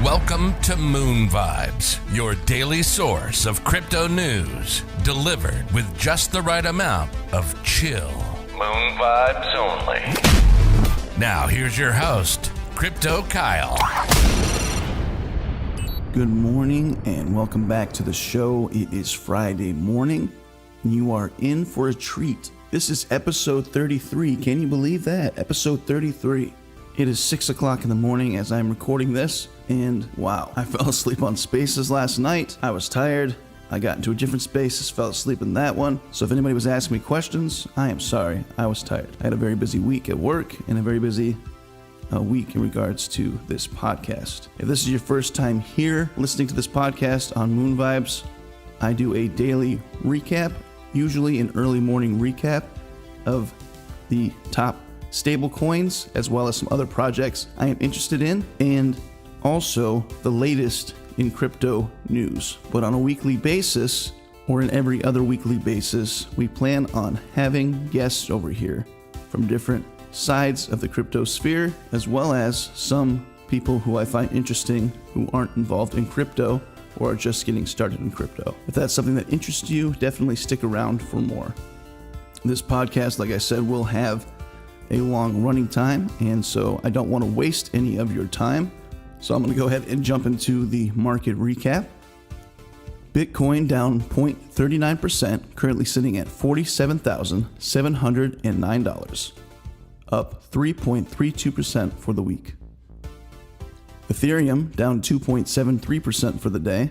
Welcome to Moon Vibes, your daily source of crypto news, delivered with just the right amount of chill. Moon Vibes only. Now here's your host, Crypto Kyle. Good morning and welcome back to the show. It is Friday morning and you are in for a treat. This is episode 33. Can you believe that? Episode 33. It is 6 o'clock in the morning as I'm recording this, and wow, I fell asleep on Spaces last night. I was tired. I got into a different Spaces, fell asleep in that one. So if anybody was asking me questions, I am sorry. I was tired. I had a very busy week at work and a very busy week in regards to this podcast. If this is your first time here listening to this podcast on Moon Vibes, I do a daily recap, usually an early morning recap of the top stable coins, as well as some other projects I am interested in, and also the latest in crypto news. But on a weekly basis, or in every other weekly basis, we plan on having guests over here from different sides of the crypto sphere, as well as some people who I find interesting who aren't involved in crypto or are just getting started in crypto. If that's something that interests you, definitely stick around for more. This podcast, like I said, will have a long running time, and so I don't want to waste any of your time. So I'm going to go ahead and jump into the market recap. Bitcoin down 0.39%, currently sitting at $47,709, up 3.32% for the week. Ethereum down 2.73% for the day,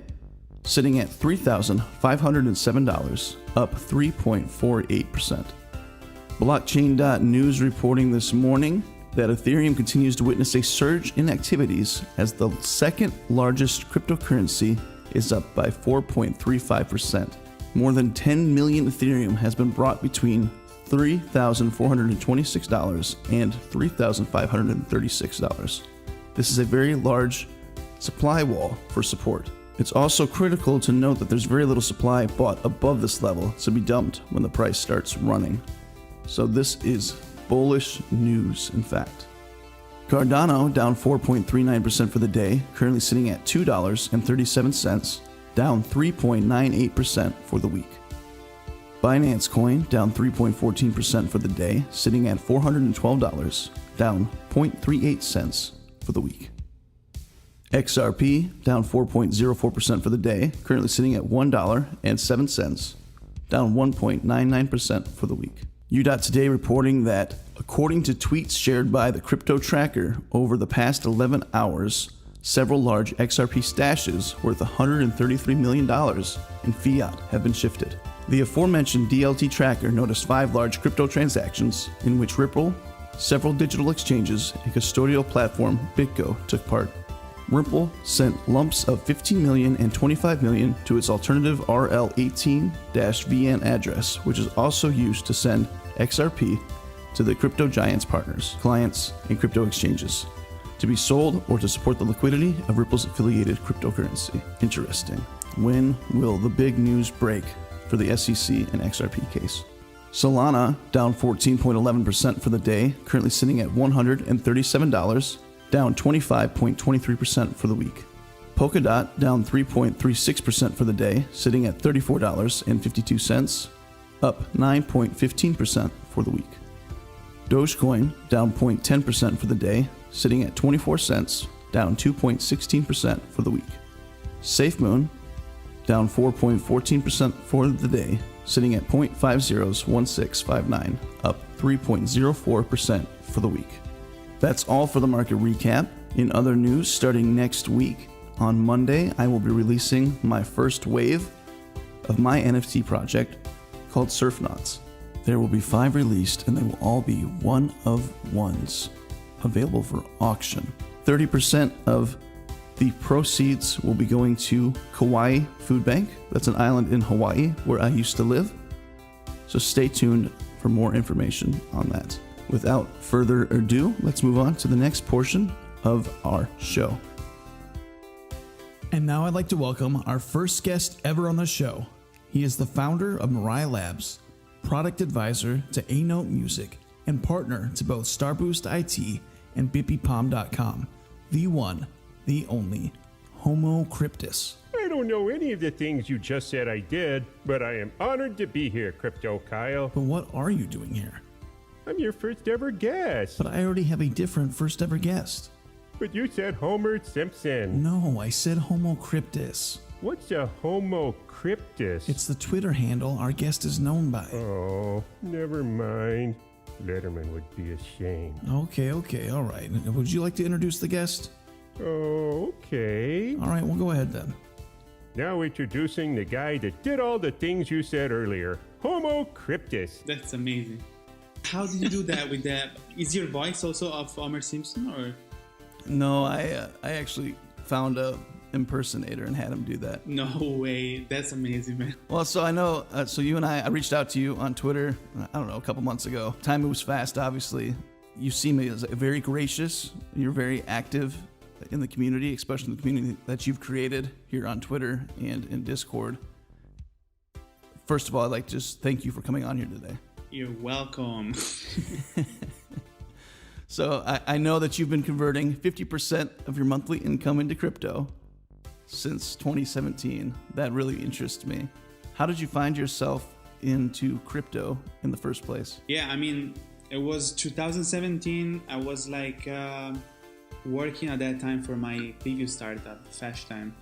sitting at $3,507, up 3.48%. Blockchain.news reporting this morning that Ethereum continues to witness a surge in activities as the second largest cryptocurrency is up by 4.35%. More than 10 million Ethereum has been brought between $3,426 and $3,536. This is a very large supply wall for support. It's also critical to note that there's very little supply bought above this level to be dumped when the price starts running. So this is bullish news, in fact. Cardano down 4.39% for the day, currently sitting at $2.37, down 3.98% for the week. Binance Coin down 3.14% for the day, sitting at $412, down 0.38 cents for the week. XRP down 4.04% for the day, currently sitting at $1.07, down 1.99% for the week. U.Today reporting that, according to tweets shared by the crypto tracker over the past 11 hours, several large XRP stashes worth $133 million in fiat have been shifted. The aforementioned DLT tracker noticed 5 large crypto transactions in which Ripple, several digital exchanges, and custodial platform BitGo took part. Ripple sent lumps of $15 million and $25 million to its alternative RL18-VN address, which is also used to send XRP to the crypto giants partners, clients, and crypto exchanges to be sold or to support the liquidity of Ripple's affiliated cryptocurrency. Interesting. When will the big news break for the SEC and XRP case? Solana down 14.11% for the day, currently sitting at $137, down 25.23% for the week. Polkadot down 3.36% for the day, sitting at $34.52, up 9.15% for the week. Dogecoin down 0.10% for the day, sitting at 24 cents, down 2.16% for the week. Safemoon down 4.14% for the day, sitting at 0.501659, up 3.04% for the week. That's all for the market recap. In other news, starting next week, on Monday, I will be releasing my first wave of my NFT project called Surfnauts. There will be 5 released, and they will all be one of ones, available for auction. 30% of the proceeds will be going to Kauai Food Bank. That's an island in Hawaii where I used to live. So stay tuned for more information on that. Without further ado, let's move on to the next portion of our show. And now I'd like to welcome our first guest ever on the show. He is the founder of MIRAI Labs, product advisor to A-Note Music, and partner to both Starboost IT and BippyPalm.com. The one, the only, Homocryptus. I don't know any of the things you just said I did, but I am honored to be here, Crypto Kyle. But what are you doing here? I'm your first ever guest. But I already have a different first ever guest. But you said Homer Simpson. No, I said Homocryptus. What's a Homocryptus? It's the Twitter handle our guest is known by. Oh, never mind. Letterman would be ashamed. Okay, all right. Would you like to introduce the guest? Okay. All right, we'll go ahead then. Now introducing the guy that did all the things you said earlier, Homocryptus. That's amazing. How did you do that with that? Is your voice also of Homer Simpson or? No, I actually found a impersonator and had him do that. No way. That's amazing, man. Well, so I know, so you and I reached out to you on Twitter, I don't know, a couple months ago. Time moves fast, obviously. You seem as very gracious. You're very active in the community, especially the community that you've created here on Twitter and in Discord. First of all, I'd like to just thank you for coming on here today. You're welcome. So I know that you've been converting 50% of your monthly income into crypto since 2017. That really interests me. How did you find yourself into crypto in the first place? Yeah, I mean, it was 2017. I was like working at that time for my previous startup, Fast Time.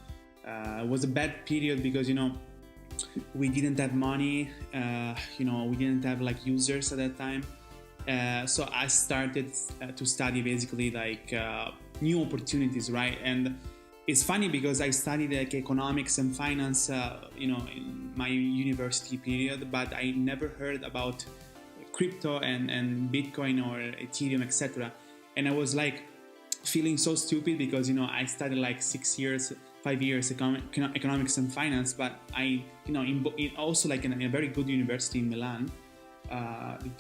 It was a bad period because, we didn't have money, we didn't have like users at that time. So I started to study basically like new opportunities, right? And it's funny because I studied like economics and finance, in my university period, but I never heard about crypto and Bitcoin or Ethereum, etc. And I was like feeling so stupid because, I studied like 5 years economics and finance, but I, also like in a very good university in Milan,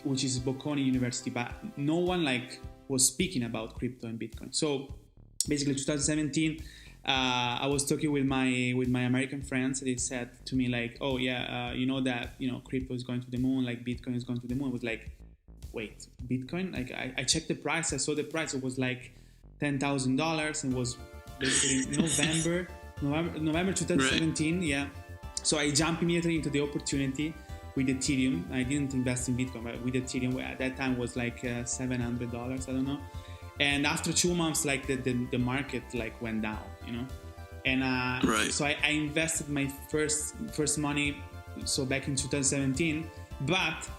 which is Bocconi University, but no one like was speaking about crypto and Bitcoin. So basically 2017, I was talking with my American friends. They said to me like, oh yeah, crypto is going to the moon, like Bitcoin is going to the moon. I was like, wait, Bitcoin? Like I checked the price, I saw the price, it was like $10,000 and was basically November 2017, right. Yeah. So I jumped immediately into the opportunity with Ethereum. I didn't invest in Bitcoin, but with Ethereum, at that time was like $700, I don't know. And after 2 months, like the market like went down, And right. So I invested my first money, so back in 2017. But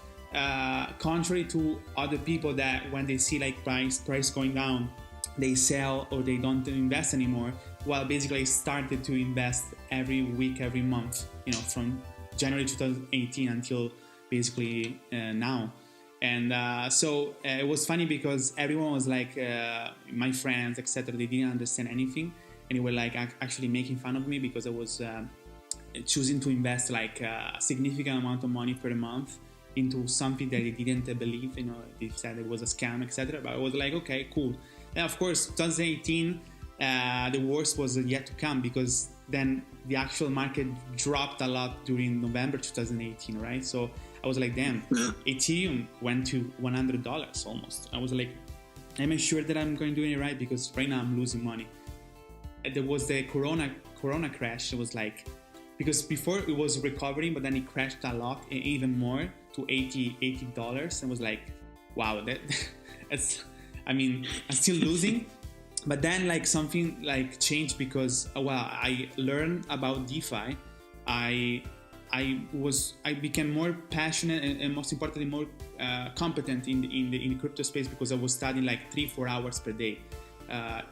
contrary to other people that when they see like price going down, they sell or they don't invest anymore. Well, basically I started to invest every week, every month, from January 2018 until basically now. And so it was funny because everyone was like, my friends, etc. They didn't understand anything, and they were like actually making fun of me because I was choosing to invest like a significant amount of money per month into something that they didn't believe. They said it was a scam, etc. But I was like, okay, cool. And of course, 2018, the worst was yet to come because then the actual market dropped a lot during November 2018, right? So I was like, damn, Ethereum went to $100 almost. I was like, am I sure that I'm going to do it right? Because right now I'm losing money. And there was the Corona crash. It was like, because before it was recovering, but then it crashed a lot, even more to $80. And was like, wow, I'm still losing. But then like something like changed because, I learned about DeFi. I became more passionate and most importantly more competent in the crypto space because I was studying like 3-4 hours per day.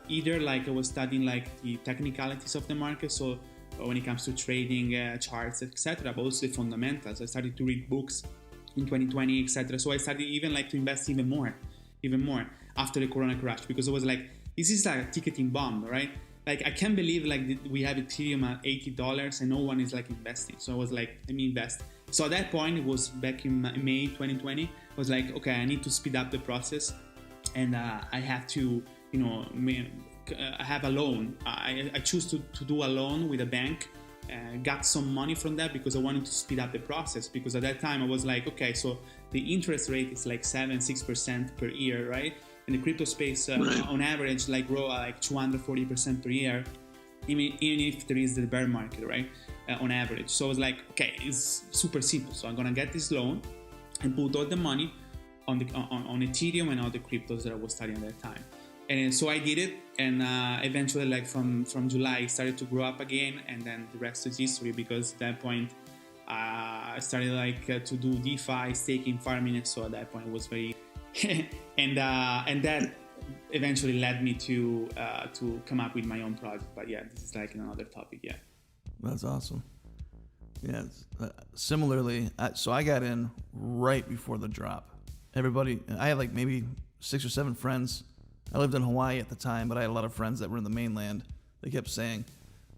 Either like I was studying like the technicalities of the market, so when it comes to trading, charts, etc., but also the fundamentals. I started to read books in 2020, etc. So I started even like to invest even more after the Corona crash because it was like, this is like a ticketing bomb, right? Like I can't believe like we have Ethereum at $80 and no one is like investing. So I was like, let me invest. So at that point, it was back in May 2020. I was like, okay, I need to speed up the process, and I have to, I have a loan. I choose to do a loan with a bank got some money from that because I wanted to speed up the process. Because at that time I was like, okay, so the interest rate is like 6% per year, right? And the crypto space on average like grow like 240% per year, even if there is the bear market, right? On average. So I was like, okay, it's super simple. So I'm gonna get this loan and put all the money on Ethereum and all the cryptos that I was studying at that time. And so I did it, and eventually, like from July, it started to grow up again, and then the rest is history. Because at that point, I started like to do DeFi, staking, farming, and so at that point, it was very, and that eventually led me to come up with my own project. But yeah, this is like another topic. Yeah, that's awesome. Yeah, similarly, so I got in right before the drop. I had like maybe 6 or 7 friends. I lived in Hawaii at the time, but I had a lot of friends that were in the mainland. They kept saying,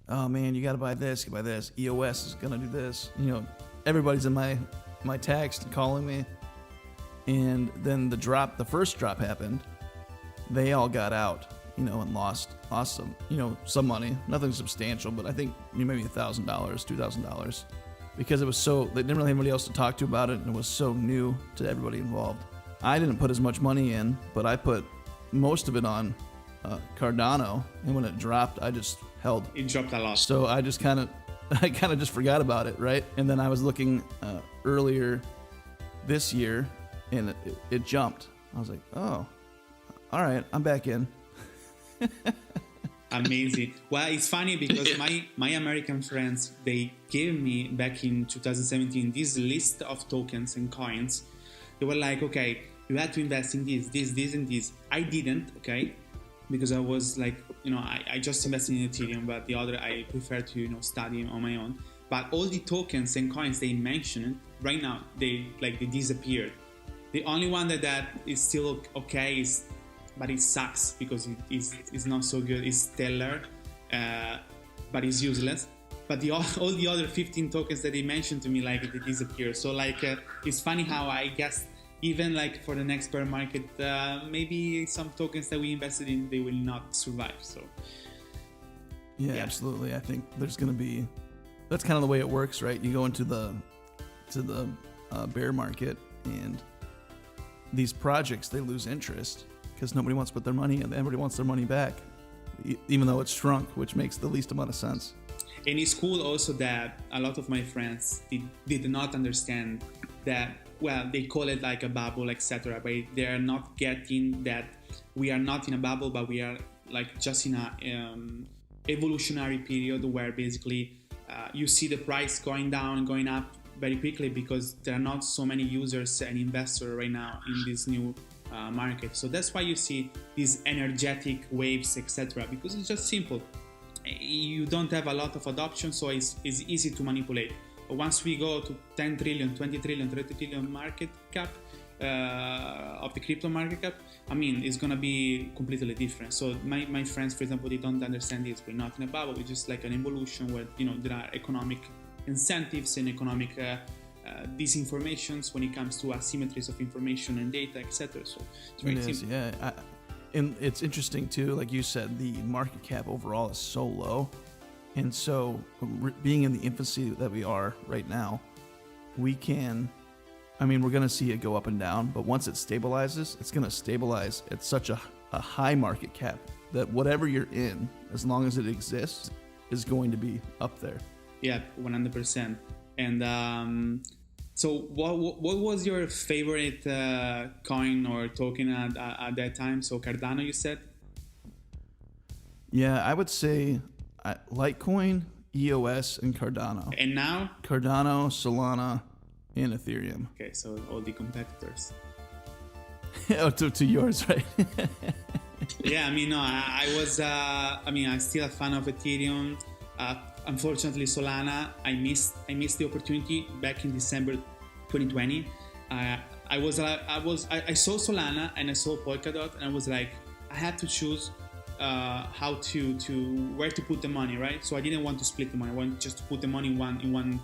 "Oh man, you got to buy this, you buy this. EOS is gonna do this." You know, everybody's in my text and calling me. And then the first drop happened. They all got out, you know, and lost some, you know, some money. Nothing substantial, but I think maybe $1,000, $2,000, because they didn't really have anybody else to talk to about it, and it was so new to everybody involved. I didn't put as much money in, but I put most of it on Cardano, and when it dropped, I just held. It dropped a lot. So I kind of just forgot about it, right? And then I was looking earlier this year, and it jumped. I was like, oh, all right, I'm back in. Amazing. Well, it's funny because my American friends, they gave me back in 2017 this list of tokens and coins. They were like, okay, you had to invest in this, and this. I didn't, okay, because I was like, you know, I just invested in Ethereum, but the other I prefer to, you know, study on my own. But all the tokens and coins they mentioned right now, they disappeared. The only one that is still okay but it sucks because it's not so good, is Stellar, but it's useless. But all the other 15 tokens that they mentioned to me, like, they disappear. So like, it's funny how I guess even like for the next bear market, maybe some tokens that we invested in, they will not survive. So yeah, absolutely. I think there's going to be, that's kind of the way it works, right? You go into the bear market, and these projects, they lose interest because nobody wants to put their money in, and everybody wants their money back, even though it's shrunk, which makes the least amount of sense. And it's cool also that a lot of my friends did not understand that, well, they call it like a bubble, etc., but they are not getting that we are not in a bubble, but we are like just in a evolutionary period where basically you see the price going down and going up very quickly because there are not so many users and investors right now in this new market. So that's why you see these energetic waves, etc., because it's just simple. You don't have a lot of adoption, so it's easy to manipulate. But once we go to 10 trillion, 20 trillion, 30 trillion market cap of the crypto market cap, I mean, it's gonna be completely different. So my friends, for example, they don't understand this. We're not in a bubble. It's just like an evolution where, you know, there are economic incentives and economic disinformations when it comes to asymmetries of information and data, etc. So it's very simple. Yeah. And it's interesting too, like you said, the market cap overall is so low. And so being in the infancy that we are right now, we're going to see it go up and down, but once it stabilizes, it's going to stabilize at such a high market cap that whatever you're in, as long as it exists, is going to be up there. Yeah, 100%. And so what was your favorite coin or token at that time? So Cardano, you said? Yeah, I would say Litecoin, EOS, and Cardano. And now? Cardano, Solana, and Ethereum. Okay, so all the competitors. Oh, to yours, right? Yeah, I mean, no, I'm still a fan of Ethereum. Unfortunately, Solana, I missed the opportunity back in December 2020. I saw Solana and I saw Polkadot, and I was like, I had to choose where to put the money, right? So I didn't want to split the money. I wanted just to put the money in one.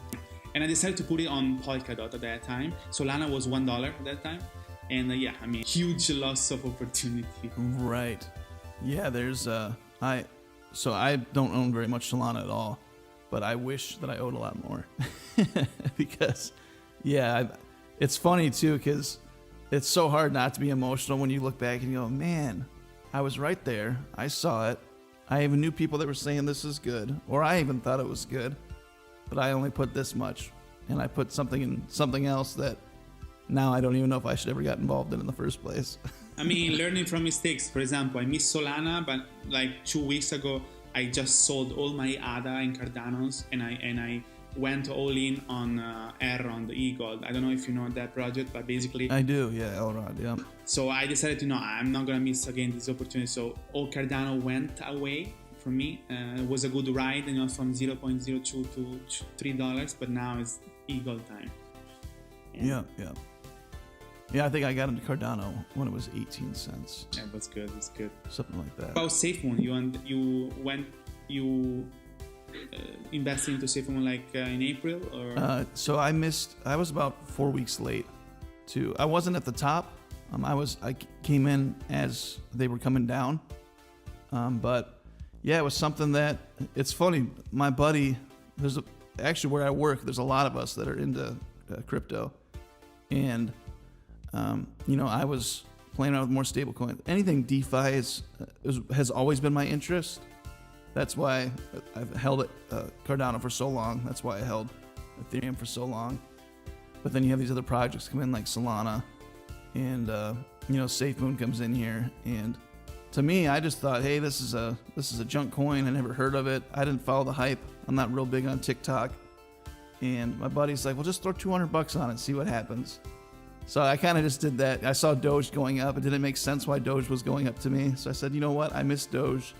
And I decided to put it on Polkadot at that time. Solana was $1 at that time. And huge loss of opportunity. Right. Yeah, there's I don't own very much Solana at all. but I wish that I owed a lot more because, it's funny too, because it's so hard not to be emotional when you look back and you go, man, I was right there. I saw it. I even knew people that were saying this is good, or I even thought it was good, but I only put this much, and I put something in something else that now I don't even know if I should ever got involved in the first place. I mean, learning from mistakes. For example, I missed Solana, but like 2 weeks ago, I just sold all my ADA and Cardanos, and I went all in on Elrond, the E-Gold. I don't know if you know that project, but basically... I do, yeah, Elrond, yeah. So I decided to, no, I'm not going to miss again this opportunity. So all Cardano went away from me. It was a good ride, from 0.02 to $3, but now it's E-Gold time. Yeah. Yeah, I think I got into Cardano when it was 18 cents. Yeah, that's good. That's good. Something like that. About Safemoon, you invested into Safemoon like in April, or? So I was about 4 weeks late. I wasn't at the top. I came in as they were coming down. But yeah, it was something that, it's funny. My buddy, actually where I work, there's a lot of us that are into crypto, and I was playing around with more stable coins. Anything DeFi has always been my interest. That's why I've held it Cardano for so long. That's why I held Ethereum for so long. But then you have these other projects come in like Solana, and Safemoon comes in here, and to me, I just thought, hey, this is a junk coin. I never heard of it. I didn't follow the hype. I'm not real big on TikTok. And my buddy's like, well, just throw $200 on it and see what happens. So I kind of just did that. I saw Doge going up. It didn't make sense why Doge was going up to me. So I said, you know what? I missed Doge.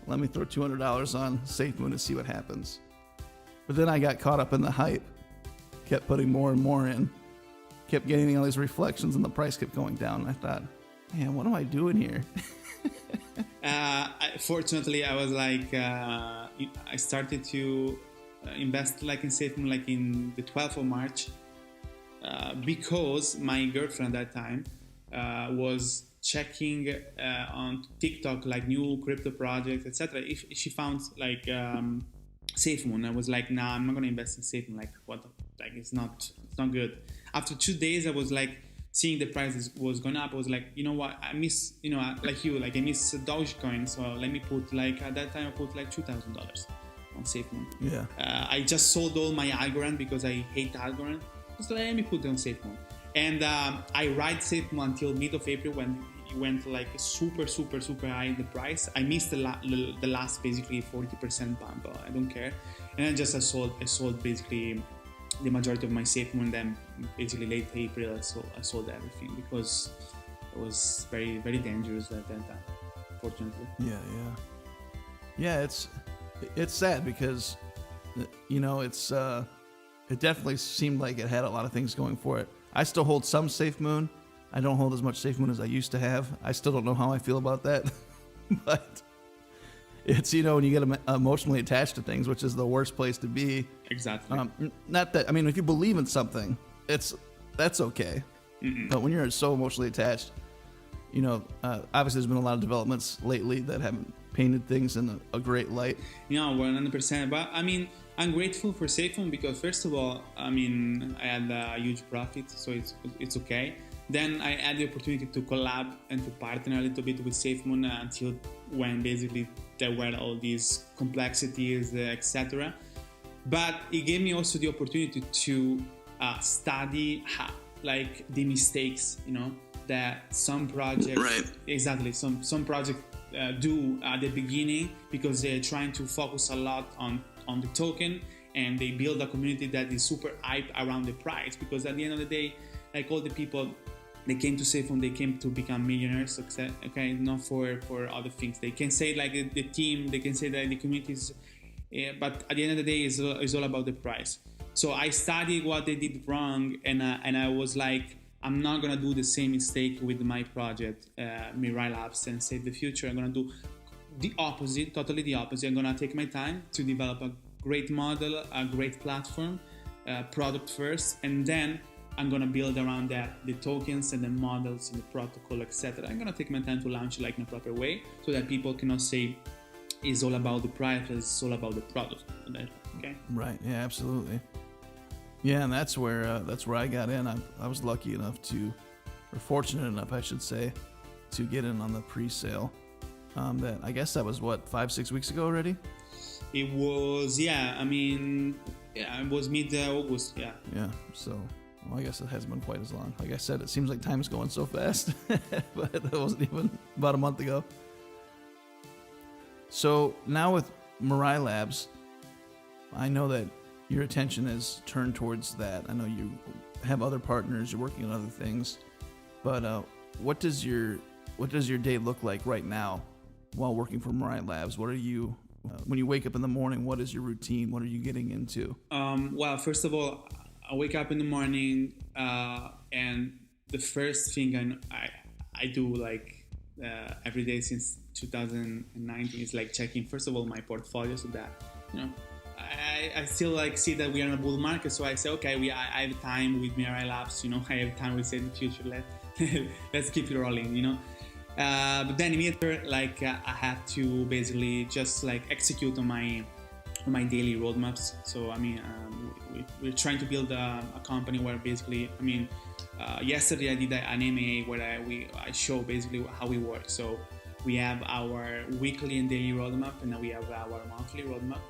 Let me throw $200 on Safemoon and see what happens. But then I got caught up in the hype. Kept putting more and more in. Kept getting all these reflections, and the price kept going down. And I thought, man, what am I doing here? Fortunately, I was like, I started to invest like in Safemoon like in the 12th of March. Because my girlfriend at that time was checking on TikTok like new crypto projects, etc. If she found like Safemoon, I was like, nah, I'm not gonna invest in Safemoon. Like what? Like it's not good. After 2 days, I was like seeing the price was going up. I was like, you know what? I miss I miss Dogecoin. So let me put like at that time I put like $2,000 on Safemoon. Yeah. I just sold all my Algorand because I hate Algorand. So let me put it on Safemoon. And I ride Safemoon until mid of April when it went like super high in the price. I missed the last basically 40% bump. I don't care. And then I sold basically the majority of my Safemoon. Then basically late April I sold everything because it was very, very dangerous at that time, fortunately. Yeah, it's sad because it definitely seemed like it had a lot of things going for it. I still hold some Safemoon. I don't hold as much Safemoon as I used to have. I still don't know how I feel about that. But it's, when you get emotionally attached to things, which is the worst place to be. Exactly. Not that, if you believe in something, that's okay. Mm-mm. But when you're so emotionally attached, obviously there's been a lot of developments lately that haven't painted things in a great light. 100%. But I'm grateful for Safemoon because first of all, I had a huge profit, so it's okay. Then I had the opportunity to collab and to partner a little bit with Safemoon until when basically there were all these complexities, etc. But it gave me also the opportunity to study like the mistakes, that some projects, right. Exactly, some projects do at the beginning because they're trying to focus a lot on the token, and they build a community that is super hype around the price, because at the end of the day, like all the people, they came to Safemoon, they came to become millionaires, okay, not for other things. They can say like the team, they can say that the communities, but at the end of the day, it's all about the price. So I studied what they did wrong, and I was like, I'm not gonna do the same mistake with my project, Mirai Labs and Save the Future. I'm gonna do the opposite, totally the opposite. I'm gonna take my time to develop a great model, a great platform, product first, and then I'm gonna build around that the tokens and the models and the protocol, etc. I'm gonna take my time to launch it like in a proper way, so that people cannot say it's all about the price, it's all about the product. Okay. Right. Yeah, absolutely. Yeah, and that's where I got in. I was lucky enough or fortunate enough, I should say, to get in on the pre-sale. That I guess that was 5-6 weeks ago already. It was, yeah. I mean, yeah, it was mid-August. Yeah. Yeah. So, well, I guess it hasn't been quite as long. Like I said, it seems like time's going so fast, but that wasn't even about a month ago. So now with Mirai Labs, I know that your attention is turned towards that. I know you have other partners, you're working on other things, but what does your day look like right now while working for Mirai Labs? What are you when you wake up in the morning? What is your routine? What are you getting into? Well, first of all, I wake up in the morning, and the first thing I do like every day since 2019 is like checking first of all my portfolio, so that I still like see that we are in a bull market. So I say, okay, I have time with Mirai Labs. I have time with Save the Future. Let's keep it rolling. But then immediately, like I have to basically just like execute on my daily roadmaps. So I mean, we're trying to build a company where basically, I mean, yesterday I did an MA where I show basically how we work. So we have our weekly and daily roadmap, and then we have our monthly roadmap.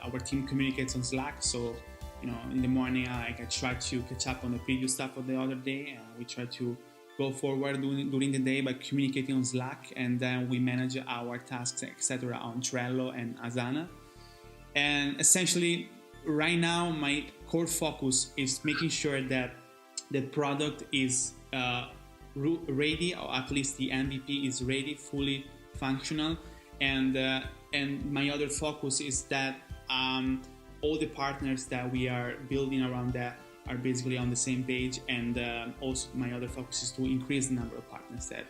Our team communicates on Slack, so in the morning I try to catch up on the previous stuff of the other day, and we try to go forward during the day by communicating on Slack, and then we manage our tasks, etc., on Trello and Asana. And essentially, right now my core focus is making sure that the product is ready, or at least the MVP is ready, fully functional, and my other focus is that all the partners that we are building around that are basically on the same page, and also my other focus is to increase the number of partners that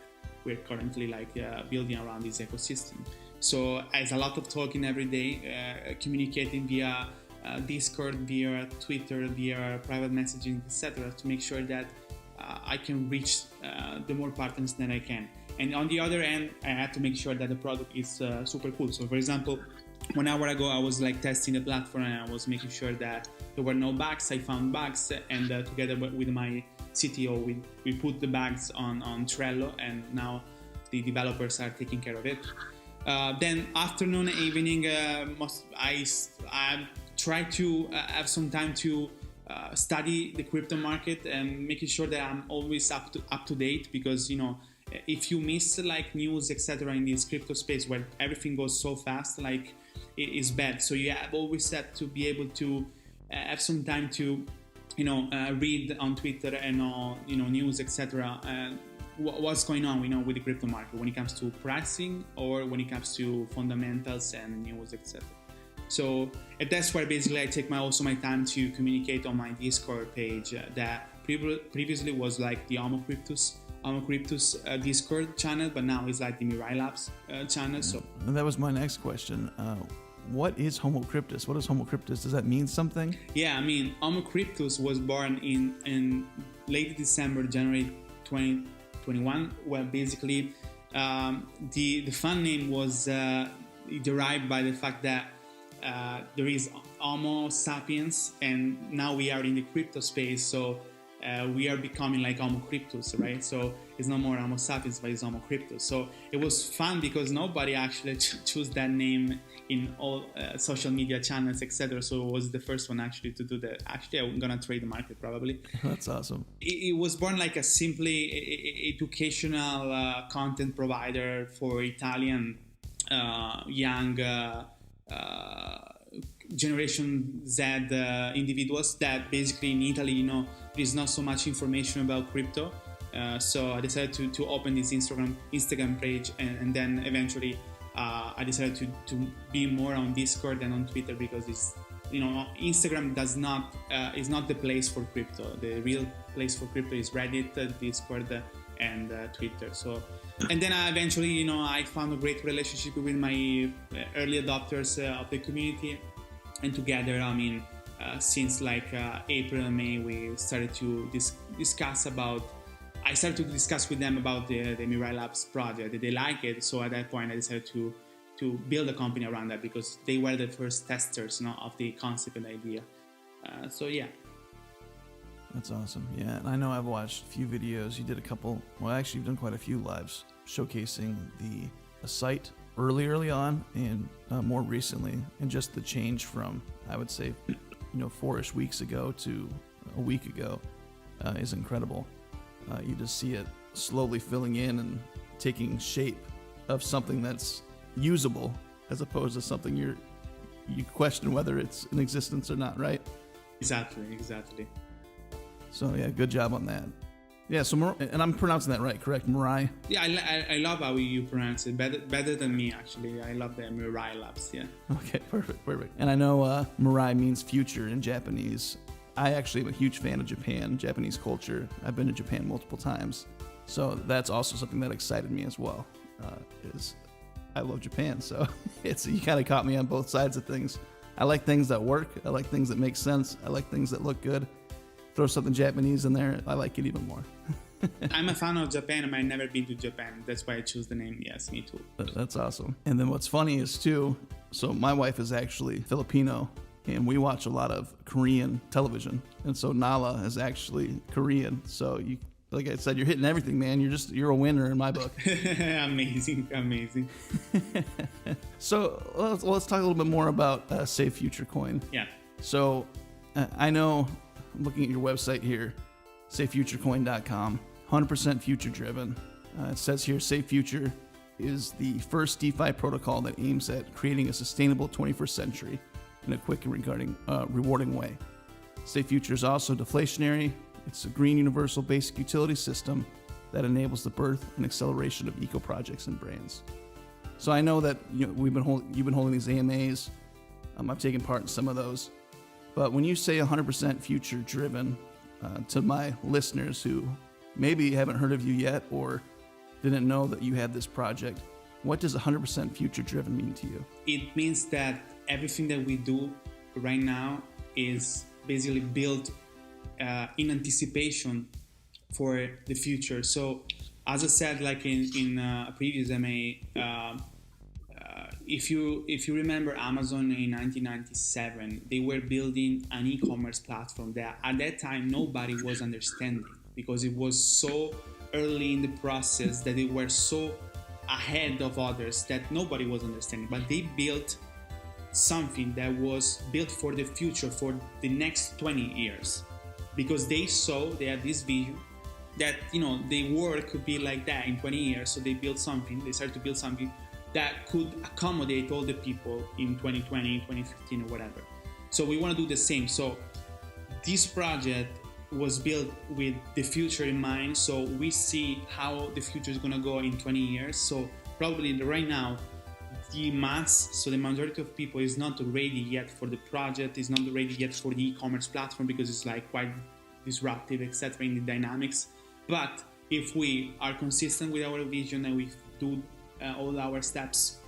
we're currently building around this ecosystem. So as a lot of talking every day, communicating via Discord, via Twitter, via private messaging, etc., to make sure that I can reach the more partners that I can. And on the other end, I had to make sure that the product is super cool. So for example, 1 hour ago, I was testing the platform, and I was making sure that there were no bugs. I found bugs, and together with my CTO, we put the bugs on Trello, and now the developers are taking care of it. Then afternoon, evening, I try to have some time to study the crypto market and making sure that I'm always up to date, because if you miss news, etc., in this crypto space where everything goes so fast, it is bad. So you have always had to be able to have some time to read on Twitter and on news, etc., what's going on with the crypto market when it comes to pricing or when it comes to fundamentals and news, etc. So that's where basically I take also my time to communicate on my Discord page that previously was like the Homocryptus Discord channel, but now it's like the Mirai Labs channel. So and that was my next question. What is Homocryptus? What is Homocryptus? Does that mean something? Yeah, I mean, Homocryptus was born in late December, January 2021, where basically the fun name was derived by the fact that there is Homo sapiens, and now we are in the crypto space, so we are becoming like Homocryptus, right? So it's no more Homo sapiens, but it's Homocryptus. So it was fun because nobody actually chose that name in all social media channels, etc. So it was the first one actually to do that. Actually, I'm gonna trade the market probably. That's awesome. It was born like a simply educational content provider for Italian young Generation Z individuals that basically in Italy, there's not so much information about crypto. So I decided to open this Instagram page, and then eventually I decided to be more on Discord and on Twitter, because it's Instagram is not the place for crypto. The real place for crypto is Reddit, Discord, and Twitter. So, and then eventually I found a great relationship with my early adopters of the community, and together, since April and May, we started to discuss about. I started to discuss with them about the Mirai Labs project. They like it, so at that point I decided to to build a company around that because they were the first testers, of the concept and idea. So yeah. That's awesome. Yeah, and I know I've watched a few videos. You did a couple, well, actually, you've done quite a few lives showcasing the site early on and more recently, and just the change from, I would say, 4-ish weeks ago to a week ago is incredible. You just see it slowly filling in and taking shape of something that's usable as opposed to something you question whether it's in existence or not, right? Exactly. So yeah, good job on that. Yeah, so and I'm pronouncing that right, correct? Mirai? Yeah, I love how you pronounce it. Better than me, actually. I love the Mirai Labs, yeah. Okay, perfect. And I know Mirai means future in Japanese. I actually am a huge fan of Japan, Japanese culture. I've been to Japan multiple times. So that's also something that excited me as well. Is I love Japan, so you kind of caught me on both sides of things. I like things that work. I like things that make sense. I like things that look good. Throw something Japanese in there, I like it even more. I'm a fan of Japan, and I've never been to Japan. That's why I choose the name. Yes, me too. That's awesome. And then what's funny is too, so my wife is actually Filipino, and we watch a lot of Korean television. And so Nala is actually Korean. So you, like I said, you're hitting everything, man. You're a winner in my book. Amazing. So let's talk a little bit more about Safe Future Coin. Yeah. So I know, I'm looking at your website here, safefuturecoin.com, 100% future driven. It says here, Safe Future is the first DeFi protocol that aims at creating a sustainable 21st century in a quick and rewarding way. Safe Future is also deflationary. It's a green universal basic utility system that enables the birth and acceleration of eco projects and brands. So I know that you've been holding these AMAs. I've taken part in some of those. But when you say 100% future driven, to my listeners who maybe haven't heard of you yet or didn't know that you had this project, what does 100% future driven mean to you? It means that everything that we do right now is basically built in anticipation for the future. So as I said, like in a previous MA, if you remember Amazon in 1997, they were building an e-commerce platform that at that time nobody was understanding because it was so early in the process that they were so ahead of others that nobody was understanding. But they built something that was built for the future, for the next 20 years, because they had this vision that the world could be like that in 20 years. So they started to build something that could accommodate all the people in 2020, 2015 or whatever. So we want to do the same. So this project was built with the future in mind. So we see how the future is going to go in 20 years. So probably right now, the majority of people is not ready yet for the project, is not ready yet for the e-commerce platform because it's like quite disruptive, etc. in the dynamics. But if we are consistent with our vision and we do all our steps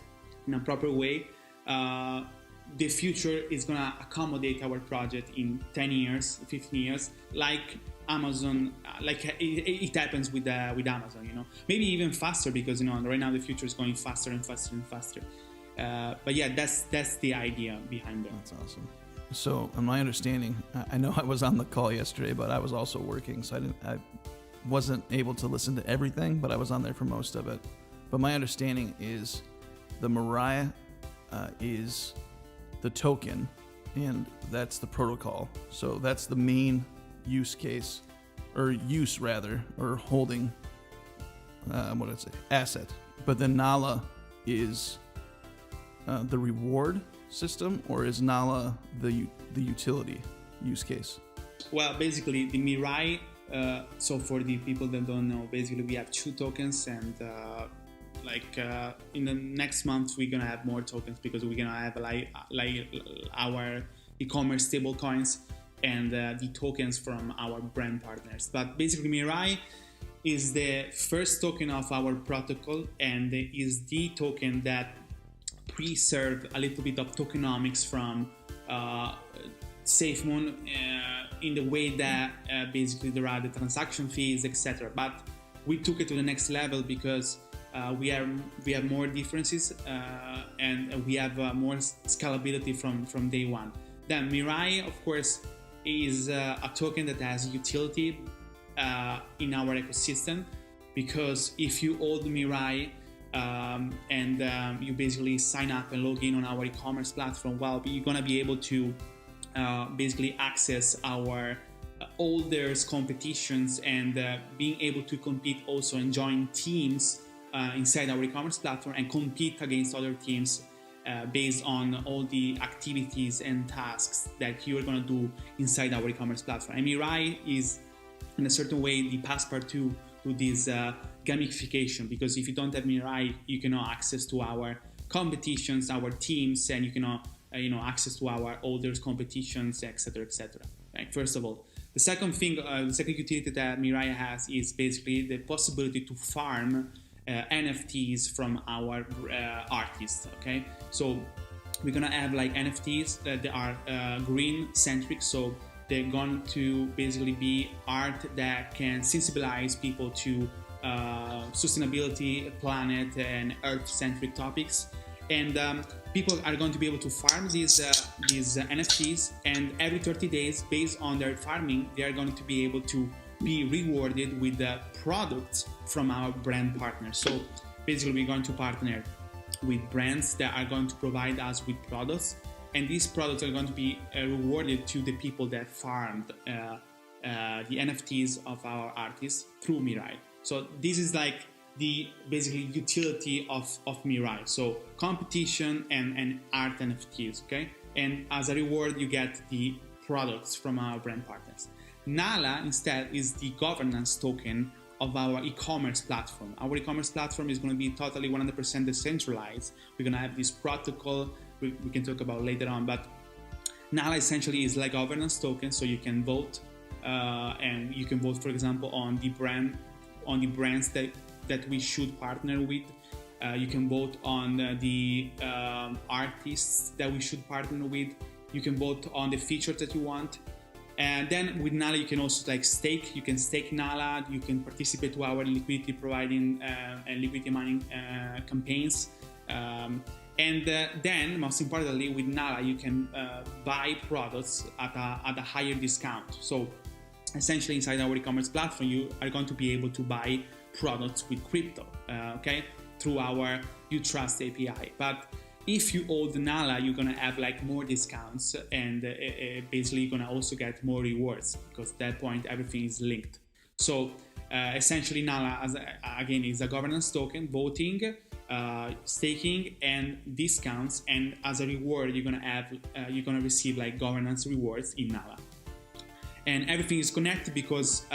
in a proper way, the future is going to accommodate our project in 10 years, 15 years, like Amazon, like it happens with Amazon, maybe even faster because, right now the future is going faster and faster and faster. But yeah, that's the idea behind it. That's awesome. So in my understanding, I know I was on the call yesterday, but I was also working, so I wasn't able to listen to everything, but I was on there for most of it. But my understanding is the Mirai is the token, and that's the protocol. So that's the main use case, or holding, asset. But then Nala is the reward system, or is Nala the utility use case? Well, basically the Mirai, so for the people that don't know, basically we have 2 tokens, and in the next month we're gonna have more tokens because we're gonna have like our e-commerce stable coins and the tokens from our brand partners. But basically Mirai is the first token of our protocol and is the token that preserve a little bit of tokenomics from Safemoon in the way that basically there are the transaction fees, etc. But we took it to the next level because we have more differences and we have more scalability from day one. Then Mirai, of course, is a token that has utility in our ecosystem, because if you hold Mirai and you basically sign up and log in on our e-commerce platform, well, you're gonna be able to basically access our holders competitions and being able to compete also and join teams inside our e-commerce platform and compete against other teams based on all the activities and tasks that you're going to do inside our e-commerce platform. And Mirai is in a certain way the passport to this gamification, because if you don't have Mirai, you cannot access to our competitions, our teams, and you cannot access to our holders competitions, etc., etc. Right? First of all, the second thing, the second utility that Mirai has is basically the possibility to farm NFTs from our artists. Okay, so we're gonna have like NFTs that are green centric, so they're going to basically be art that can sensibilize people to sustainability, planet, and earth-centric topics. And people are going to be able to farm these NFTs, and every 30 days, based on their farming, they are going to be able to be rewarded with the products from our brand partners. So basically, we're going to partner with brands that are going to provide us with products, and these products are going to be rewarded to the people that farmed the NFTs of our artists through Mirai. So this is like the basically utility of Mirai. So competition and art NFTs, okay? And as a reward, you get the products from our brand partners. Nala instead is the governance token of our e-commerce platform. Our e-commerce platform is going to be totally 100% decentralized. We're going to have this protocol we can talk about later on, but Nala essentially is like governance token, so you can vote and you can vote, for example, on the brands that we should partner with. You can vote on the artists that we should partner with. You can vote on the features that you want. And then with Nala, you can also like stake. You can stake Nala. You can participate to our liquidity providing and liquidity mining campaigns. And then, most importantly, with Nala, you can buy products at a higher discount. So essentially, inside our e-commerce platform, you are going to be able to buy products with crypto, okay, through our UTrust API. But if you hold Nala, you're gonna have like more discounts, and basically you're gonna also get more rewards, because at that point everything is linked. So essentially, Nala again is a governance token, voting, staking, and discounts. And as a reward, you're gonna receive like governance rewards in Nala. And everything is connected because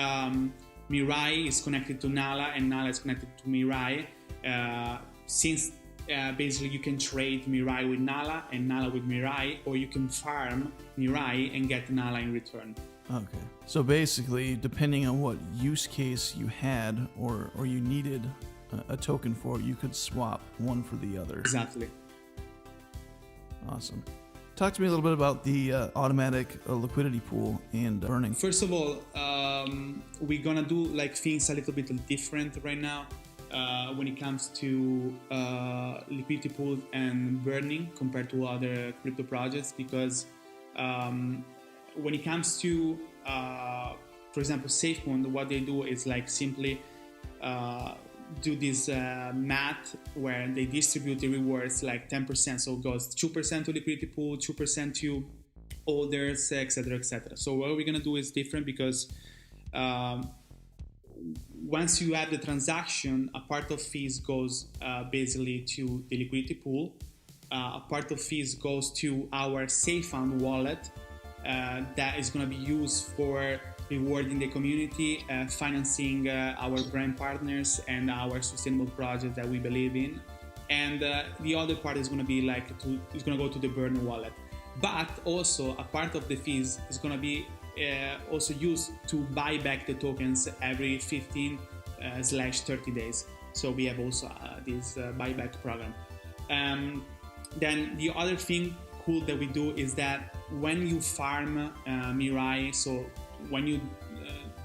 Mirai is connected to Nala, and Nala is connected to Mirai. Since basically you can trade Mirai with Nala and Nala with Mirai, or you can farm Mirai and get Nala in return. Okay. So basically, depending on what use case you had or you needed a token for, you could swap one for the other. Exactly. Awesome. Talk to me a little bit about the automatic liquidity pool and burning. First of all, we're gonna do like things a little bit different right now when it comes to liquidity pool and burning compared to other crypto projects, because when it comes to, for example, Safemoon, what they do is like simply do this math where they distribute the rewards like 10%, so it goes 2% to liquidity pool, 2% to holders, etc., etc. So what we're gonna do is different, because once you have the transaction, a part of fees goes basically to the liquidity pool. A part of fees goes to our Safemoon wallet that is going to be used for rewarding the community, financing our brand partners and our sustainable project that we believe in. And the other part is going to be like it's going to go to the burn wallet. But also a part of the fees is going to be also used to buy back the tokens every 15/30 days. So we have also this buyback program. Then the other thing cool that we do is that when you farm Mirai, so when you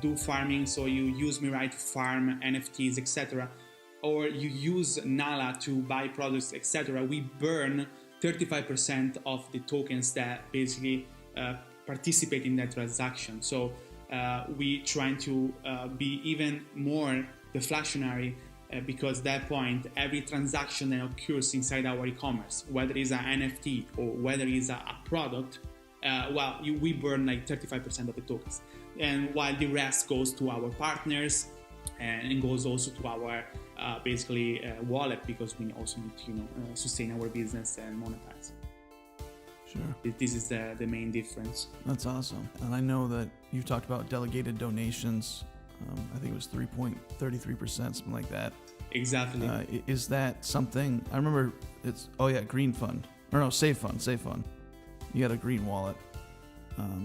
do farming, so you use Mirai to farm NFTs, etc., or you use Nala to buy products, etc., we burn 35% of the tokens that basically participate in that transaction. So we trying to be even more deflationary, because at that point, every transaction that occurs inside our e-commerce, whether it's an NFT or whether it's a product, we burn like 35% of the tokens, and while the rest goes to our partners and goes also to our wallet, because we also need to sustain our business and monetize. Sure. This is the main difference. That's awesome. And I know that you've talked about delegated donations. I think it was 3.33%, something like that. Exactly. Is that something? I remember Green Fund. Or no, Safe Fund. You got a green wallet.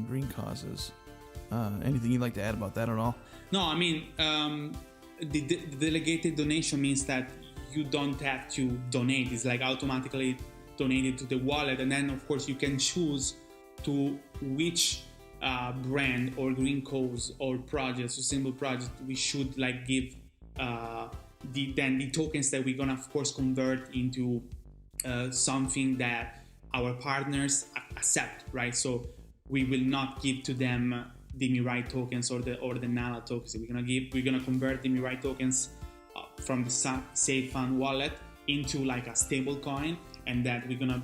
Green causes. Anything you'd like to add about that at all? No, I mean, the delegated donation means that you don't have to donate. It's like automatically donated to the wallet, and then of course you can choose to which brand or green cause or project, sustainable project we should like give the tokens that we're gonna of course convert into something that our partners accept, right? So we will not give to them the Mirai tokens or the Nala tokens. We're gonna convert the Mirai tokens from the Safe Fund wallet into like a stable coin, and that we're gonna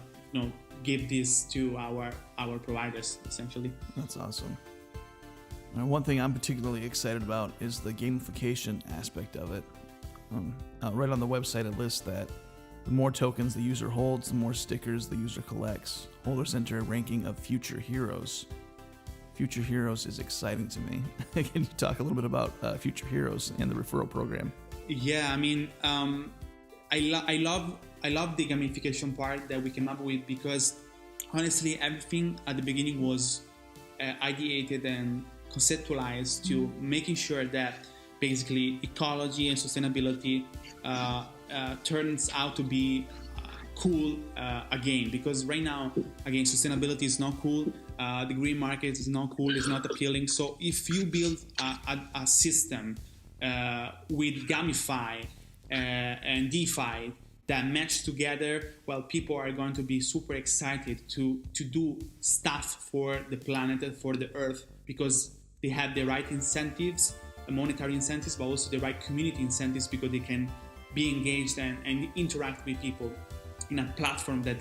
give this to our providers essentially. That's awesome. And one thing I'm particularly excited about is the gamification aspect of it. Right on the website it lists that the more tokens the user holds, the more stickers the user collects. Holders enter a ranking of future heroes. Future Heroes is exciting to me. Can you talk a little bit about Future Heroes and the referral program? Yeah, I mean, I love the gamification part that we came up with, because honestly, everything at the beginning was ideated and conceptualized to making sure that basically ecology and sustainability turns out to be cool again, because right now, again, sustainability is not cool. The green market is not cool, it's not appealing. So if you build a system with Gamify and DeFi that match together, well, people are going to be super excited to do stuff for the planet, for the earth, because they have the right incentives, monetary incentives, but also the right community incentives, because they can be engaged and interact with people in a platform that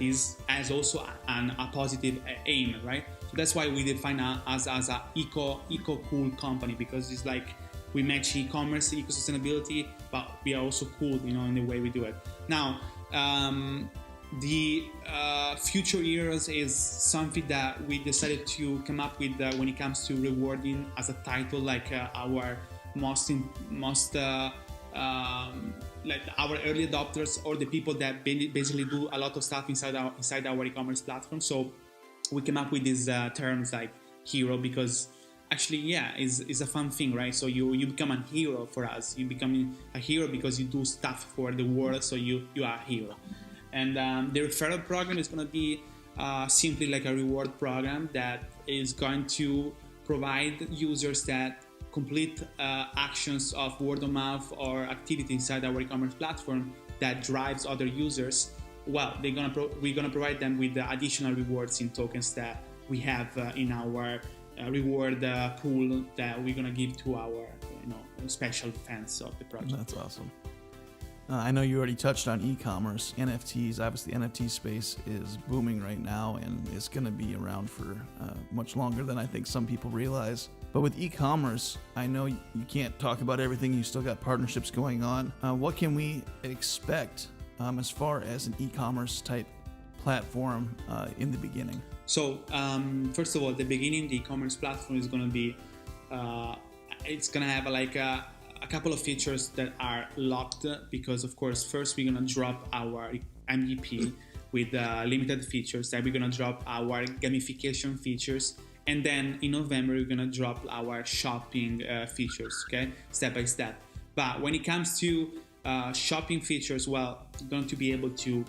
has also a positive aim, right? So that's why we define us as a eco cool company, because it's like we match e-commerce, eco-sustainability, but we are also cool, in the way we do it. Now, the Future Heroes is something that we decided to come up with when it comes to rewarding as a title, like our like our early adopters, or the people that basically do a lot of stuff inside our e-commerce platform. So we came up with these terms like hero, because actually, yeah, is a fun thing, right? So you become a hero for us. You become a hero because you do stuff for the world, so you are a hero. And the referral program is going to be simply like a reward program that is going to provide users that complete actions of word of mouth or activity inside our e-commerce platform that drives other users. Well, we're gonna provide them with the additional rewards in tokens that we have in our reward pool that we're gonna give to our special fans of the project. That's awesome. I know you already touched on e-commerce, NFTs. Obviously, the NFT space is booming right now, and it's going to be around for much longer than I think some people realize. But with e-commerce, I know you can't talk about everything. You still got partnerships going on. What can we expect as far as an e-commerce type platform in the beginning? So, first of all, at the beginning, the e-commerce platform is going to be, it's going to have like a couple of features that are locked, because of course first we're gonna drop our MVP with limited features, then we're gonna drop our gamification features, and then in November we're gonna drop our shopping features, okay, step by step. But when it comes to shopping features, well, you're going to be able to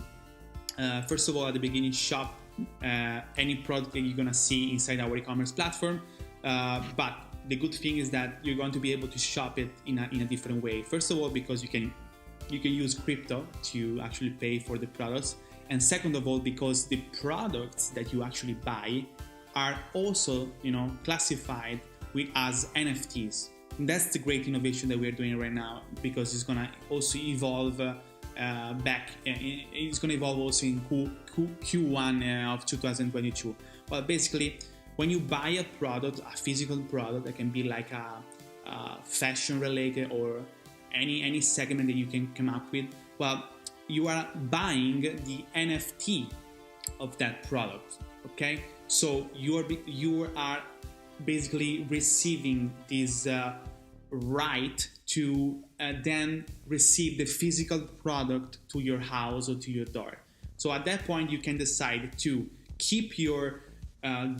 first of all at the beginning shop any product that you're gonna see inside our e-commerce platform, but the good thing is that you're going to be able to shop it in a different way. First of all, because you can you can use crypto to actually pay for the products. And second of all, because the products that you actually buy are also, classified as NFTs. And that's the great innovation that we're doing right now, because it's gonna also evolve it's gonna evolve also in Q1 of 2022. Well, basically, when you buy a product, a physical product that can be like a fashion related or any segment that you can come up with, well, you are buying the NFT of that product. Okay, so you are basically receiving this right to then receive the physical product to your house or to your door. So at that point, you can decide to keep your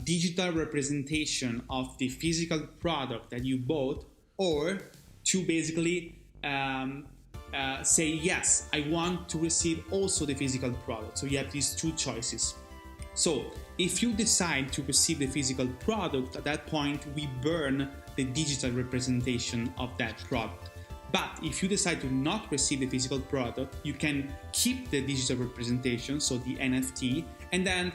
digital representation of the physical product that you bought, or to basically say, yes, I want to receive also the physical product. So you have these two choices. So if you decide to receive the physical product, at that point we burn the digital representation of that product. But if you decide to not receive the physical product, you can keep the digital representation, so the NFT, and then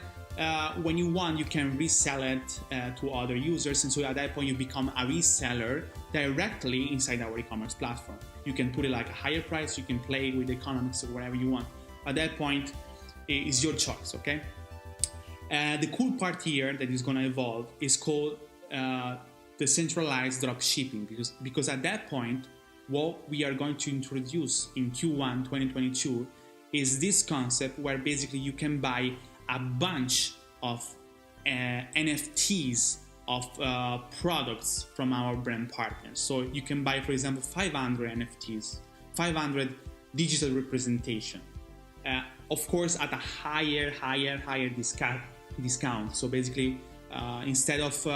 when you want, you can resell it to other users. And so at that point, you become a reseller directly inside our e-commerce platform. You can put it like a higher price, you can play with the economics or whatever you want. At that point, it's your choice, okay? The cool part here that is going to evolve is called decentralized drop shipping, because at that point, what we are going to introduce in Q1 2022 is this concept where basically you can buy a bunch of NFTs of products from our brand partners. So you can buy, for example, 500 NFTs, 500 digital representation, of course at a higher discount. So basically, instead of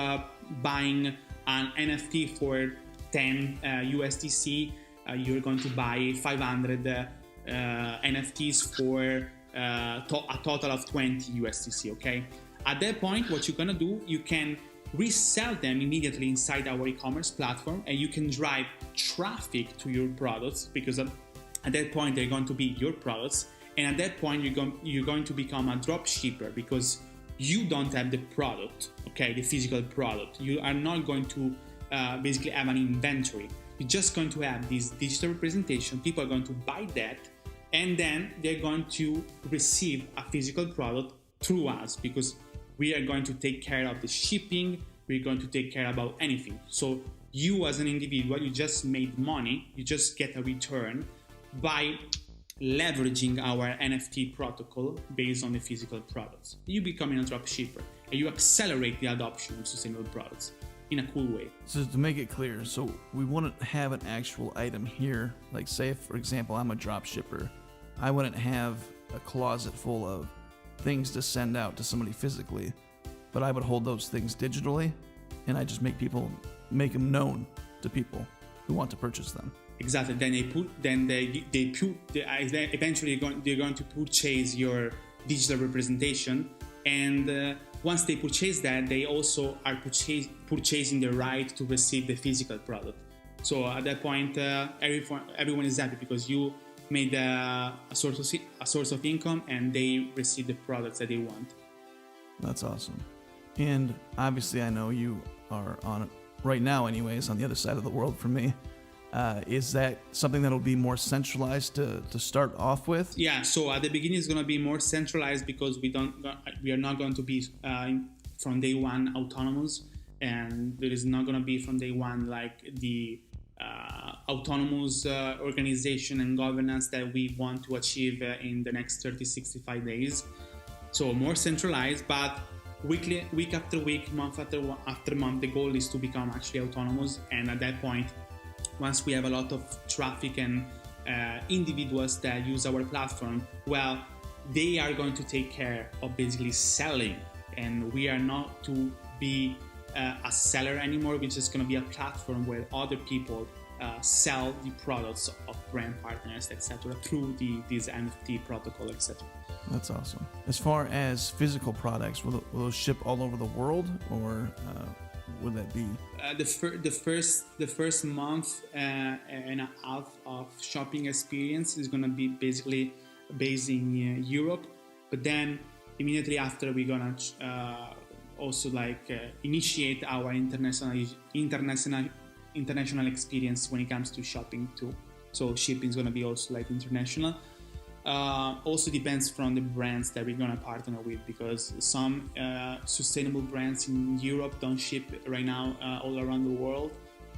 buying an NFT for 10 USDC, you're going to buy 500 NFTs for a total of 20 USDC, okay? At that point, what you're gonna do, you can resell them immediately inside our e-commerce platform, and you can drive traffic to your products, because at that point they're going to be your products, and at that point you're going to become a drop shipper, because you don't have the product, okay, the physical product. You are not going to basically have an inventory. You're just going to have this digital representation. People are going to buy that, and then they're going to receive a physical product through us, because we are going to take care of the shipping, we're going to take care about anything. So you as an individual, you just made money, you just get a return by leveraging our NFT protocol based on the physical products. You becoming a drop shipper, and you accelerate the adoption of sustainable products in a cool way. So to make it clear, so we wouldn't have an actual item here, like say, for example, I'm a drop shipper. I wouldn't have a closet full of things to send out to somebody physically, but I would hold those things digitally, and I just make them known to people who want to purchase them. Exactly. Then eventually they're going to purchase your digital representation, and once they purchase that, they also are purchasing the right to receive the physical product. So at that point, everyone is happy, because you made a source of income, and they receive the products that they want. That's awesome. And obviously, I know you are on it right now, anyways, on the other side of the world from me. Is that something that'll be more centralized to start off with? Yeah. So at the beginning, it's going to be more centralized, because we are not going to be from day one autonomous, and there is not going to be from day one like the autonomous organization and governance that we want to achieve in the next 30-65 days. So more centralized, but week after week, month after month, the goal is to become actually autonomous. And at that point, once we have a lot of traffic and individuals that use our platform, well, they are going to take care of basically selling, and we are not to be a seller anymore. We're just going to be a platform where other people sell the products of brand partners, etc., through this NFT protocol, etc. That's awesome. As far as physical products, will those ship all over the world, or would that be? The first month and a half of shopping experience is gonna be basically based in Europe, but then immediately after we're gonna also initiate our international experience when it comes to shopping too. So shipping is gonna be also international. Also depends from the brands that we're gonna partner with, because some sustainable brands in Europe don't ship right now all around the world,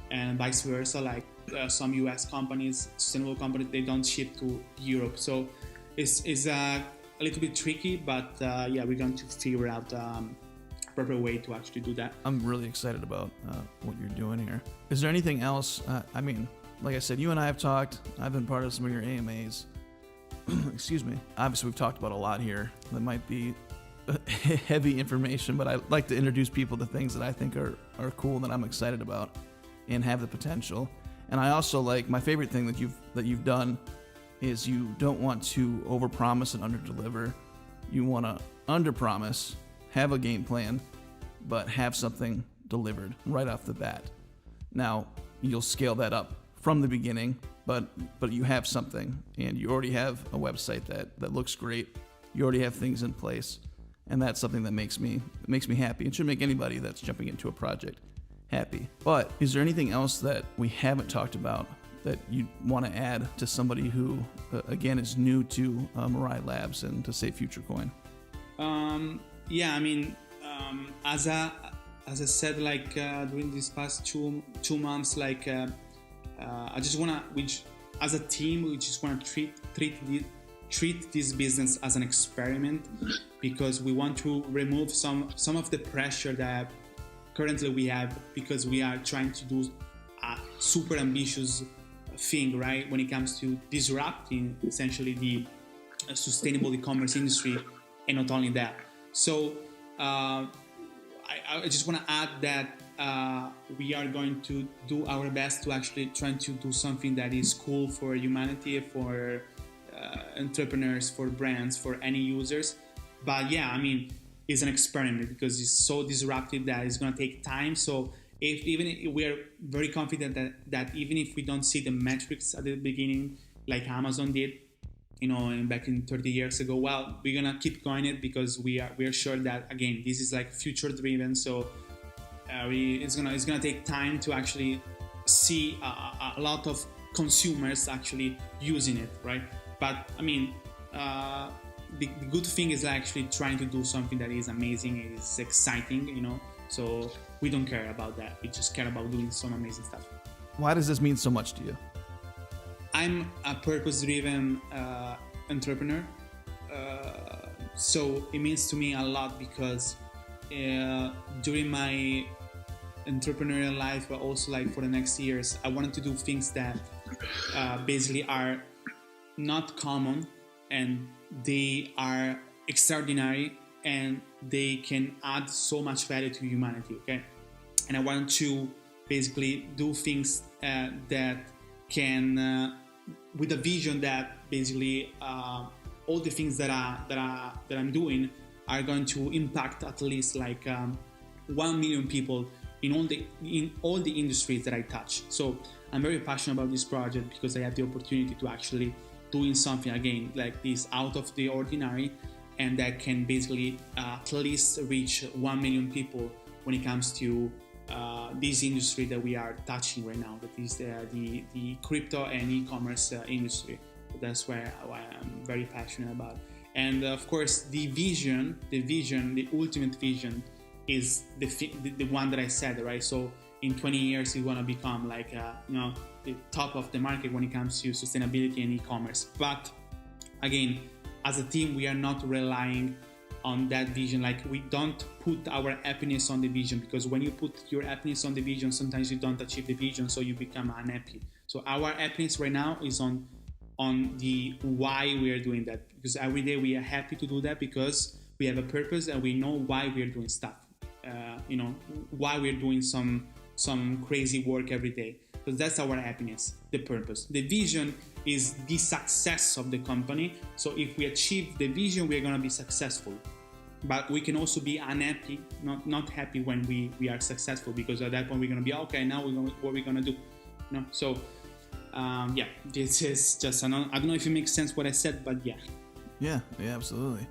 and vice versa. Some US companies, sustainable companies, they don't ship to Europe. So it's a little bit tricky, but we're going to figure out a proper way to actually do that. I'm really excited about what you're doing here. Is there anything else? Like I said, you and I have talked. I've been part of some of your AMAs. Excuse me. Obviously, we've talked about a lot here that might be heavy information, but I like to introduce people to things that I think are cool, that I'm excited about and have the potential. And I also my favorite thing that you've done is you don't want to overpromise and underdeliver. You want to underpromise, have a game plan, but have something delivered right off the bat. Now, you'll scale that up from the beginning, but you have something, and you already have a website that looks great. You already have things in place, and that's something that makes me happy. It should make anybody that's jumping into a project happy. But is there anything else that we haven't talked about that you want to add to somebody who, again, is new to Mirai Labs and to Safe Future Coin? As I said, during these past two months, I just wanna, as a team, we just wanna treat this business as an experiment, because we want to remove some of the pressure that currently we have, because we are trying to do a super ambitious thing, right? When it comes to disrupting essentially the sustainable e-commerce industry, and not only that. So I just want to add that we are going to do our best to actually try to do something that is cool for humanity, for entrepreneurs, for brands, for any users. But it's an experiment, because it's so disruptive that it's going to take time. So even we are very confident that even if we don't see the metrics at the beginning, like Amazon did, back in 30 years ago, well, we're gonna keep going it, because we are sure that, again, this is future driven. So it's gonna take time to actually see a lot of consumers actually using it, right? But the good thing is actually trying to do something that is amazing, is exciting, So we don't care about that. We just care about doing some amazing stuff. Why does this mean so much to you? I'm a purpose-driven entrepreneur, so it means to me a lot, because during my entrepreneurial life, but also for the next years, I wanted to do things that basically are not common, and they are extraordinary, and they can add so much value to humanity, okay? And I want to basically do things that can, with a vision that basically all the things that I'm doing are going to impact at least 1 million people in all the industries that I touch. So I'm very passionate about this project, because I have the opportunity to actually doing something again like this out of the ordinary, and that can basically at least reach 1 million people when it comes to this industry that we are touching right now, that is the crypto and e-commerce industry. So that's where I'm very passionate about. And of course, the ultimate vision is the one that I said, right? So in 20 years, we want to become the top of the market when it comes to sustainability and e-commerce. But again, as a team, we are not relying on that vision. We don't put our happiness on the vision, because when you put your happiness on the vision, sometimes you don't achieve the vision, so you become unhappy. So our happiness right now is on the why we are doing that, because every day we are happy to do that, because we have a purpose and we know why we are doing stuff. Why we're doing some crazy work every day. So that's our happiness, the purpose. The vision is the success of the company. So if we achieve the vision, we're going to be successful. but we can also be unhappy, not happy when we are successful, because at that point we're gonna be okay. Now what we're gonna do, So this is just I don't know if it makes sense what I said, but yeah. Yeah, absolutely.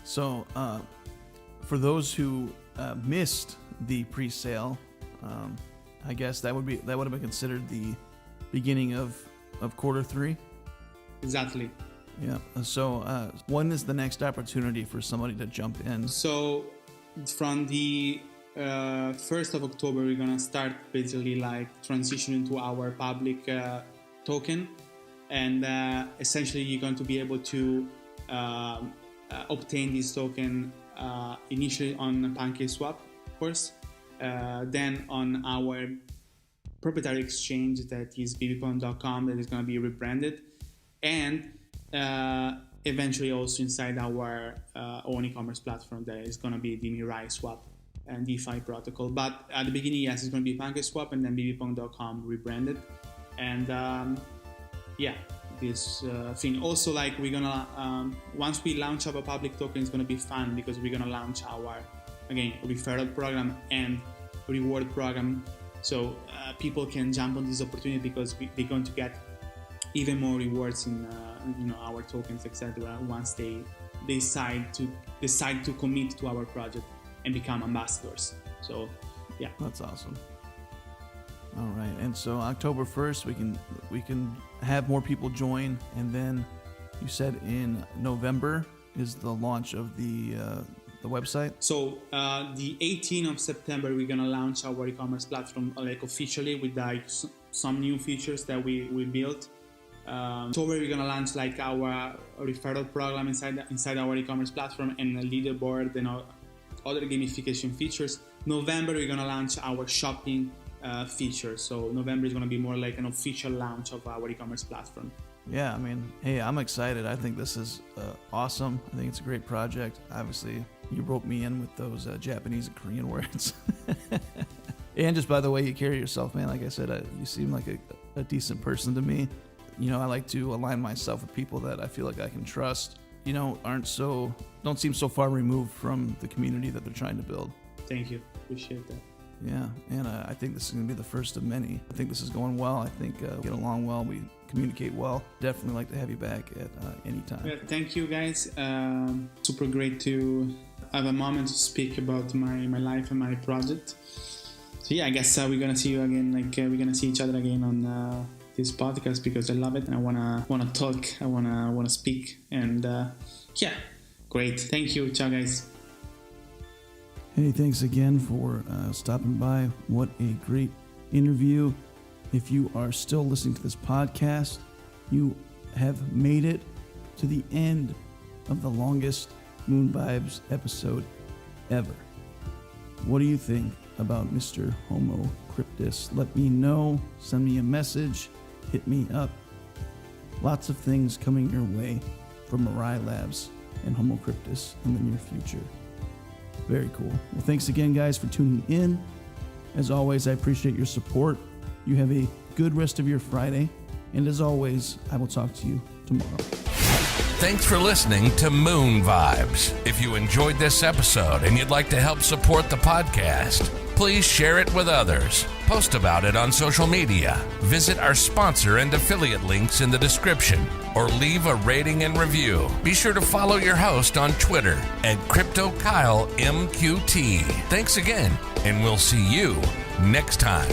So for those who missed the pre-sale, I guess that would have been considered the beginning of quarter 3. Exactly. Yeah. So when is the next opportunity for somebody to jump in? So from the 1st of October, we're gonna start basically like transitioning to our public token, and essentially you're going to be able to obtain this token initially on PancakeSwap, of course, then on our proprietary exchange that is bbpond.com, that is going to be rebranded, and eventually also inside our own e-commerce platform that is going to be the Mirai Swap and DeFi protocol. But at the beginning, yes, it's going to be PancakeSwap and then bbpond.com rebranded. And this thing also, like, we're gonna once we launch our public token, it's going to be fun because we're going to launch our, again, referral program and reward program, so people can jump on this opportunity because they're going to get even more rewards in our tokens, etc. once they decide to commit to our project and become ambassadors. So yeah, that's awesome. All right, and so October 1st we can have more people join, and then you said in November is the launch of the website. So the 18th of September we're gonna launch our e-commerce platform like officially with like some new features that we built. October we're gonna launch like our referral program inside our e-commerce platform and a leaderboard and other gamification features. November we're gonna launch our shopping feature. So November is gonna be more like an official launch of our e-commerce platform. Yeah, I mean, hey, I'm excited. I think this is awesome. I think it's a great project. Obviously, you roped me in with those Japanese and Korean words. And just by the way you carry yourself, man, like I said, you seem like a decent person to me. I like to align myself with people that I feel like I can trust, don't seem so far removed from the community that they're trying to build. Thank you. Appreciate that. Yeah, and I think this is going to be the first of many. I think this is going well. I think we get along well. We communicate well. Definitely like to have you back at any time. Yeah, thank you, guys. Super great to have a moment to speak about my life and my project. So yeah, I guess we're gonna see you again. We're gonna see each other again on this podcast because I love it and I wanna talk. I wanna speak. And yeah, great. Thank you. Ciao, guys. Hey, thanks again for stopping by. What a great interview. If you are still listening to this podcast, you have made it to the end of the longest Moon Vibes episode ever. What do you think about Mr. Homocryptus? Let me know. Send me a message. Hit me up. Lots of things coming your way from Mirai Labs and Homocryptus in the near future. Very cool. Well, thanks again, guys, for tuning in. As always, I appreciate your support. You have a good rest of your Friday. And as always, I will talk to you tomorrow. Thanks for listening to Moon Vibes. If you enjoyed this episode and you'd like to help support the podcast, please share it with others. Post about it on social media. Visit our sponsor and affiliate links in the description, or leave a rating and review. Be sure to follow your host on Twitter at CryptoKyleMQT. Thanks again, and we'll see you next time.